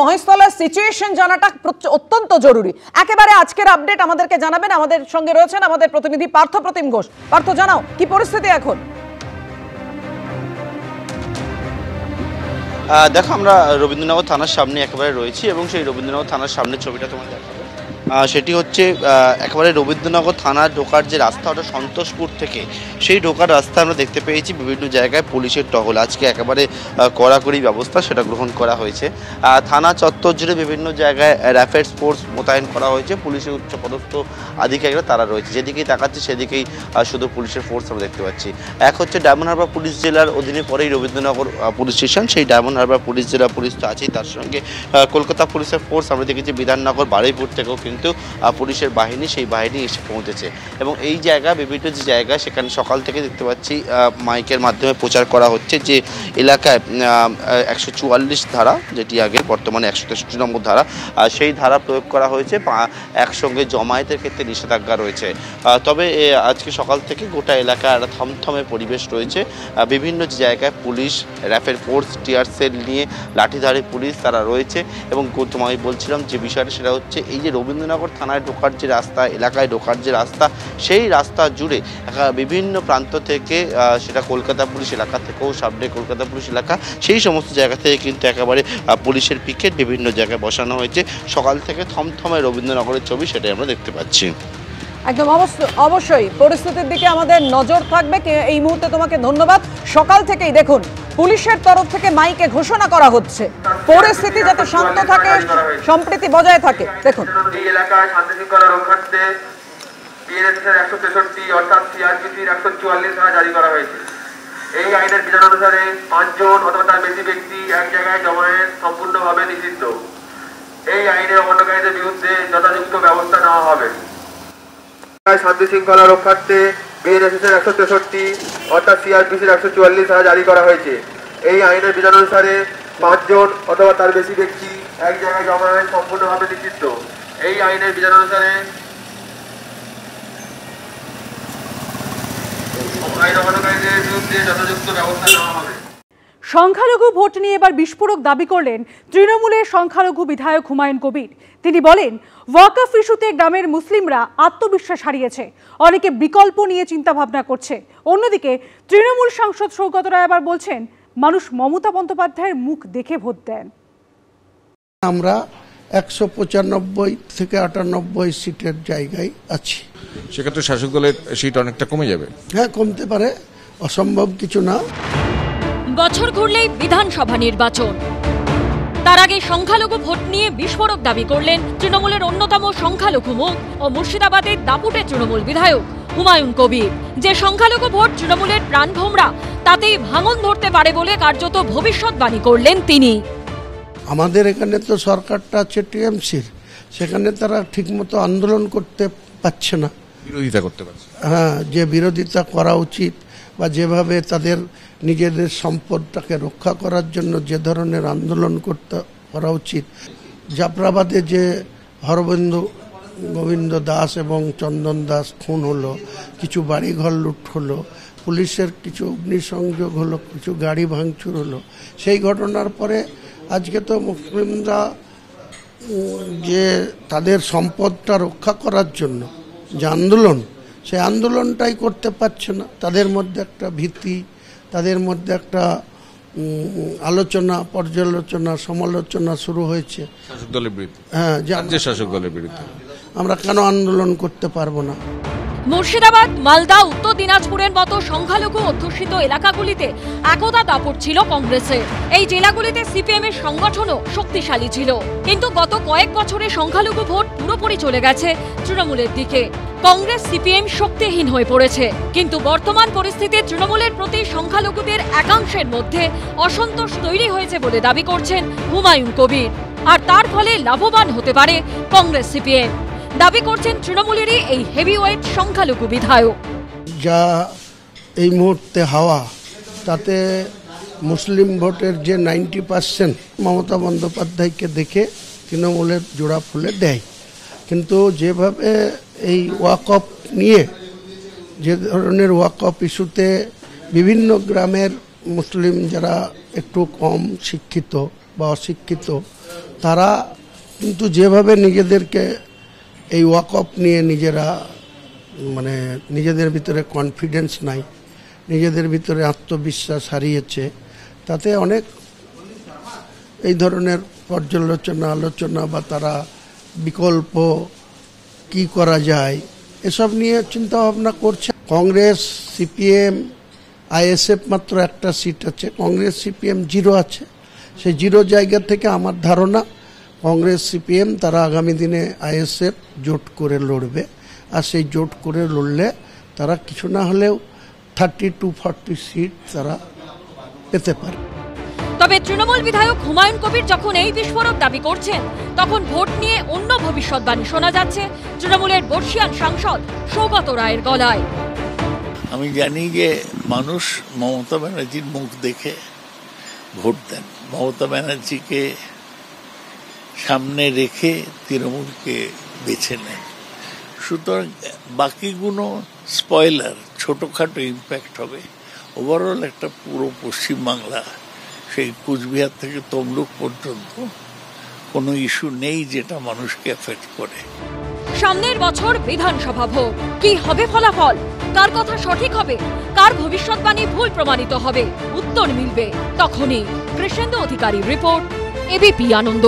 মহেশতলার situation জানাটা অত্যন্ত জরুরি। একেবারে আজকের আপডেট আমাদেরকে জানাবেন, আমাদের সঙ্গে রয়েছেন আমাদের প্রতিনিধি পার্থ প্রতিম ঘোষ। পার্থ, জানাও কি পরিস্থিতি এখন? দেখো, আমরা রবীন্দ্রনগর থানার সামনে একেবারে রয়েছি এবং সেই রবীন্দ্রনগর থানার সামনে ছবিটা তোমার দেখাবো। সেটি হচ্ছে একেবারে রবীন্দ্রনগর থানা ঢোকার যে রাস্তা, ওটা সন্তোষপুর থেকে সেই ঢোকার রাস্তা আমরা দেখতে পেয়েছি বিভিন্ন জায়গায় পুলিশের টহল। আজকে একেবারে কড়াকড়ি ব্যবস্থা সেটা গ্রহণ করা হয়েছে। থানা চত্বর জুড়ে বিভিন্ন জায়গায় র্যাপিড ফোর্স মোতায়েন করা হয়েছে, পুলিশের উচ্চপদস্থ আধিকারিকরা তারা রয়েছে। যেদিকেই তাকাচ্ছে সেদিকেই শুধু পুলিশের ফোর্স আমরা দেখতে পাচ্ছি। এক হচ্ছে ডায়মন্ড হারবার পুলিশ জেলার অধীনে পরেই রবীন্দ্রনগর পুলিশ স্টেশন, সেই ডায়মন্ড হারবার পুলিশ জেলা পুলিশ তো আছেই, তার সঙ্গে কলকাতা পুলিশের ফোর্স আমরা দেখেছি বিধাননগর বারুইপুর থেকেও কিন্তু পুলিশের বাহিনী, সেই বাহিনী এসে পৌঁছেছে। এবং এই জায়গা বিভিন্ন যে জায়গা সেখানে সকাল থেকে দেখতে পাচ্ছি মাইকের মাধ্যমে প্রচার করা হচ্ছে যে এলাকায় 144 ধারা, যেটি আগে বর্তমানে 163 নম্বর ধারা, সেই ধারা প্রয়োগ করা হয়েছে। একসঙ্গে জমায়েতের ক্ষেত্রে নিষেধাজ্ঞা রয়েছে। তবে আজকে সকাল থেকে গোটা এলাকায় একটা থমথমে পরিবেশ রয়েছে। বিভিন্ন জায়গায় police, rapid force, tear shell নিয়ে লাঠিধারী পুলিশ তারা রয়েছে। এবং তোমায় বলছিলাম যে বিষয়টা, সেটা হচ্ছে এই যে রবীন্দ্রনগর থানায় ঢোকার যে রাস্তা, এলাকায় ঢোকার যে রাস্তা, সেই রাস্তা জুড়ে বিভিন্ন প্রান্ত থেকে, সেটা কলকাতা পুলিশ এলাকা থেকেও, সাবডে কলকাতা পুলিশ এলাকা, সেই সমস্ত জায়গা থেকে কিন্তু একেবারে পুলিশের পিকেট বিভিন্ন জায়গায় বসানো হয়েছে। সকাল থেকে থমথমে রবীন্দ্রনগরের ছবি, সেটাই আমরা দেখতে পাচ্ছি। একদম অবশ্যই পরিস্থিতির দিকে আমাদের নজর থাকবে। এই মুহূর্তে তোমাকে ধন্যবাদ। সকাল থেকেই দেখুন পুলিশের তরফ থেকে মাইকে ঘোষণা করা হচ্ছে পরিস্থিতি যাতে শান্ত থাকে, সম্প্রীতি বজায় থাকে। দেখুন, এই এলাকায় শান্তি শৃঙ্খলা রক্ষার্থে বিএনএসএস 163 অর্থাৎ সিআরপিসির 144 ধারা জারি করা হয়েছে। এই আইনের বিধান অনুসারে 5 জন অথবা তার বেশি ব্যক্তি এক জায়গায় জমায়েত সম্পূর্ণভাবে নিষিদ্ধ। এই আইনে অমান্যকারীদের বিরুদ্ধে যথাযথ ব্যবস্থা নেওয়া হবে। শান্তি শৃঙ্খলা রক্ষার্থে বিএনএসএস 163 অর্থাৎ সিআরপিসির 144 ধারা জারি করা হয়েছে। এই আইনের বিধান অনুসারে 5 জন অথবা তার বেশি ব্যক্তি এক জায়গায় জমায়েত সম্পূর্ণভাবে নিষিদ্ধ। এই আইনের বিধান অনুসারে আইন অমান্যকারীদের বিরুদ্ধে যথাযথ ব্যবস্থা নেওয়া হবে। সংখ্যালঘু ভোট নিয়ে এবার বিস্ফোরক দাবি করলেন তৃণমূলের সংখ্যালঘু বিধায়ক হুমায়ুন কবির। তিনি বলেন, ওয়াকফ ইস্যুতে গ্রামের মুসলিমরা আত্মবিশ্বাস হারিয়েছে, অনেকে বিকল্প নিয়ে চিন্তা ভাবনা করছে। অন্যদিকে তৃণমূল সাংসদ সৌগত রায় আবার বলছেন, মানুষ মমতা বন্দ্যোপাধ্যায়ের মুখ দেখে ভোট দেন। আমরা 195 থেকে 98 সিটের জায়গায় আছি। সেক্ষেত্রে শাসক দলের সিট অনেকটা কমে যাবে। হ্যাঁ, কমতে পারে, অসম্ভব কিছু না। বছর ঘুরলেই বিধানসভা নির্বাচন, তার আগে সংখ্যালঘু ভোট নিয়ে বিস্ফোরক দাবি করলেন তৃণমূলের অন্যতম সংখ্যালঘু মুখ ও মুর্শিদাবাদের দাপুটে তৃণমূল বিধায়ক হুমায়ুন কবির। যে সংখ্যালঘু ভোট তৃণমূলের প্রাণভোমরা, তাতেই ভাঙন ধরতে পারে বলে কার্যত ভবিষ্যৎবাণী করলেন তিনি। আমাদের এখানে তো সরকারটা আছে টিএমসির, সেখানে তারা ঠিকমতো আন্দোলন করতে পারছে না, বিরোধিতা করতে পারছে। হ্যাঁ, যে বিরোধিতা করা উচিত বা যেভাবে তাদের নিজেদের সম্পদটাকে রক্ষা করার জন্য যে ধরনের আন্দোলন করা উচিত। জাফরাবাদে যে হরবন্ধু গোবিন্দ দাস এবং চন্দন দাস খুন হলো, কিছু বাড়িঘর লুট হলো, পুলিশের কিছু অগ্নিসংযোগ হলো, কিছু গাড়ি ভাঙচুর হলো, সেই ঘটনার পরে আজকে তো মুসলিমরা যে তাদের সম্পদটা রক্ষা করার জন্য যে আন্দোলন, সেই আন্দোলনটাই করতে পারছে না। তাদের মধ্যে একটা ভীতি, তাদের মধ্যে একটা আলোচনা, পর্যালোচনা, সমালোচনা শুরু হয়েছে শাসক দলের বিরুদ্ধে। হ্যাঁ, যে শাসক দলের বিরুদ্ধে আমরা কেন আন্দোলন করতে পারবো না। মুর্শিদাবাদ, মালদা, উত্তর দিনাজপুরের মতো সংখ্যালঘু অধ্যুষিত এলাকাগুলিতে একদা দাপট ছিল কংগ্রেসের। এই জেলাগুলিতে সিপিএম এর সংগঠনও শক্তিশালী ছিল, কিন্তু গত কয়েক বছরে সংখ্যালঘু ভোট পুরোপুরি চলে গেছে তৃণমূলের দিকে। কংগ্রেস সিপিএম শক্তিহীন হয়ে পড়েছে। কিন্তু বর্তমান পরিস্থিতিতে তৃণমূলের প্রতি সংখ্যালঘুদের একাংশের মধ্যে অসন্তোষ তৈরি হয়েছে বলে দাবি করছেন হুমায়ুন কবির। আর তার ফলে লাভবান হতে পারে কংগ্রেস সিপিএম, দাবি করছেন তৃণমূলেরই এই হেভিওয়েট সংখ্যালঘু বিধায়ক। যা এই মুহূর্তে হাওয়া, তাতে মুসলিম ভোটের যে 90% মমতা বন্দ্যোপাধ্যায়কে দেখে তৃণমূলের জোড়া ফুলে দেয়। কিন্তু যেভাবে এই ওয়াকফ নিয়ে, যে ধরনের ওয়াকফ ইস্যুতে বিভিন্ন গ্রামের মুসলিম যারা একটু কম শিক্ষিত বা অশিক্ষিত, তারা কিন্তু যেভাবে নিজেদেরকে এই ওয়াকআপ নিয়ে নিজেরা মানে নিজেদের ভিতরে কনফিডেন্স নাই, নিজেদের ভিতরে আত্মবিশ্বাস হারিয়েছে, তাতে অনেক এই ধরনের পর্যালোচনা আলোচনা বা তারা বিকল্প কি করা যায় এসব নিয়ে চিন্তা ভাবনা করছে। কংগ্রেস, সিপিএম, আইএসএফ মাত্র একটা সিট আছে, কংগ্রেস সিপিএম 0 আছে। সেই 0 জায়গা থেকে আমার ধারণা কংগ্রেস সিপিএম তারা আগামী দিনে আইএসএফ জোট করে লড়বে, আর সেই জোট করে লড়লে তারা কিছু না হলেও 30 to 40 সিট তারা পেতে পারে। তবে তৃণমূল বিধায়ক হুমায়ুন কবির যখন এই বিস্ফোরক দাবি করছেন, তখন ভোট নিয়ে অন্য ভবিষ্যৎবাণী শোনা যাচ্ছে তৃণমূলের বর্ষিয়ান সাংসদ সৌগত রায়ের গলায়। আমি জানি যে মানুষ মমতা ব্যানার্জির মুখ দেখে ভোট দেন, মমতা ব্যানার্জিকে সামনে রেখে তৃণমূলকে বেছে নেন। সুতরাং বাকিগুলো স্পয়লার, ছোটোখাটো ইম্প্যাক্ট হবে। ওভারঅল একটা পুরো পশ্চিমবাংলা, সেই কুচবিহার থেকে তমলুক পর্যন্ত কোনো ইস্যু নেই যেটা মানুষকে এফেক্ট করে। সামনের বছর বিধানসভা ভোট, কি হবে ফলাফল, কার কথা সঠিক হবে, কার ভবিষ্যৎবাণী ভুল প্রমাণিত হবে, উত্তর মিলবে তখনই। কৃষ্ণেন্দু অধিকারী রিপোর্ট, এবিপি আনন্দ।